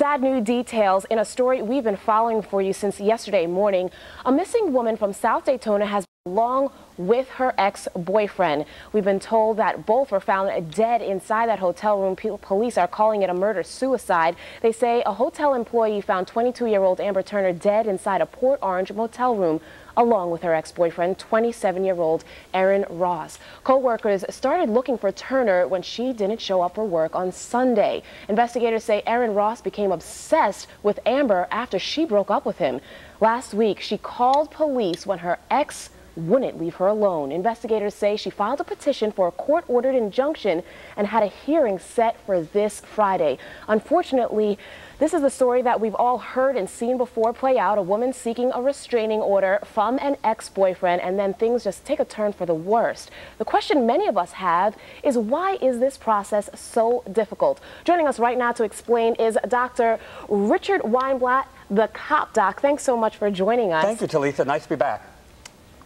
Sad new details in a story we've been following for you since yesterday morning. A missing woman from South Daytona has been along with her ex-boyfriend. We've been told that both were found dead inside that hotel room. Police are calling it a murder-suicide. They say a hotel employee found 22-year-old Amber Turner dead inside a Port Orange motel room, along with her ex-boyfriend, 27-year-old Aaron Ross. Co-workers started looking for Turner when she didn't show up for work on Sunday. Investigators say Aaron Ross became obsessed with Amber after she broke up with him. Last week, she called police when her ex wouldn't leave her alone. Investigators say she filed a petition for a court-ordered injunction and had a hearing set for this Friday. Unfortunately, this is the story that we've all heard and seen before play out. A woman seeking a restraining order from an ex-boyfriend, and then things just take a turn for the worst. The question many of us have is, why is this process so difficult? Joining us right now to explain is Dr. Richard Weinblatt, the cop doc. Thanks so much for joining us. Thank you, Talitha. Nice to be back.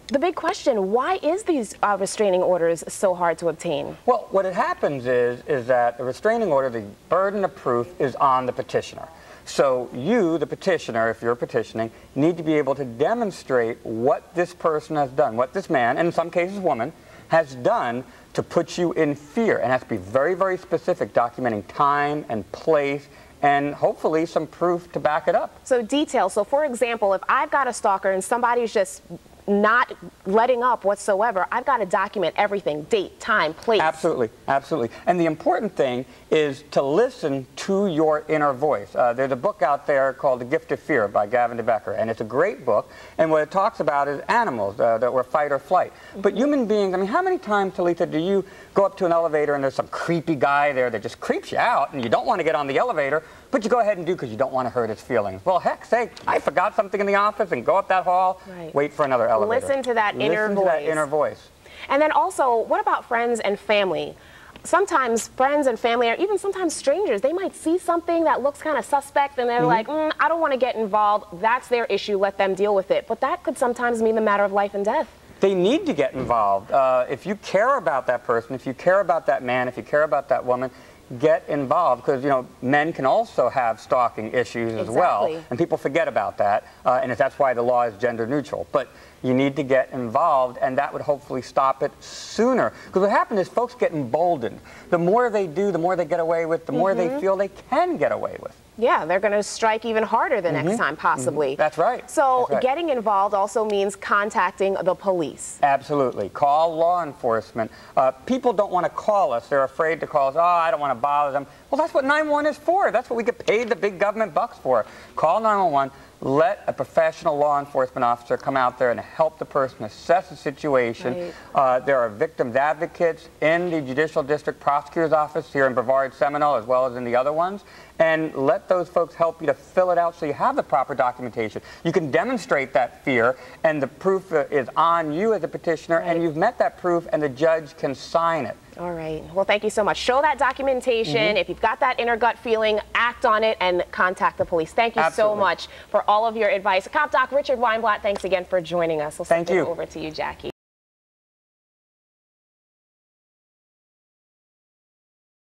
The big question, why is these restraining orders so hard to obtain? Well, what happens is that the restraining order, the burden of proof is on the petitioner. So you, the petitioner, if you're petitioning, need to be able to demonstrate what this person has done, what this man, and in some cases woman, has done to put you in fear. And it has to be very, very specific, documenting time and place, and hopefully some proof to back it up. So details. So for example, if I've got a stalker and somebody's just not letting up whatsoever, I've got to document everything: date, time, place. Absolutely, absolutely. And the important thing is to listen to your inner voice. There's a book out there called The Gift of Fear by Gavin de Becker, and it's a great book. And what it talks about is animals that were fight or flight. But human beings, I mean, how many times, Talitha, do you go up to an elevator and there's some creepy guy there that just creeps you out and you don't want to get on the elevator, but you go ahead and do because you don't want to hurt his feelings? Well, heck's sake, I forgot something in the office, and go up that hall, wait for another elevator. Listen to that inner voice. Listen to that inner voice. And then also, what about friends and family? Sometimes friends and family, or even sometimes strangers, they might see something that looks kind of suspect and they're like, I don't want to get involved. That's their issue. Let them deal with it. But that could sometimes mean the matter of life and death. They need to get involved. If you care about that person, if you care about that man, if you care about that woman, get involved, because, you know, men can also have stalking issues as well, and people forget about that, and that's why the law is gender neutral. But you need to get involved, and that would hopefully stop it sooner. Because what happens is folks get emboldened. The more they do, the more they get away with, the more they feel they can get away with. Yeah, they're going to strike even harder the next time, possibly. That's right. So getting involved also means contacting the police. Absolutely. Call law enforcement. People don't want to call us. They're afraid to call us. Oh, I don't want to bother them. Well, that's what 911 is for. That's what we get paid the big government bucks for. Call 911. Let a professional law enforcement officer come out there and help the person assess the situation. There are victims advocates in the Judicial District Prosecutor's Office here in Brevard, Seminole, as well as in the other ones. And let those folks help you to fill it out so you have the proper documentation. You can demonstrate that fear, and the proof is on you as a petitioner, and you've met that proof, and the judge can sign it. All right. Well, thank you so much. Show that documentation. If you've got that inner gut feeling, act on it and contact the police. Thank you so much for all of your advice. Cop Doc Richard Weinblatt, thanks again for joining us. We'll send it over to you, Jackie.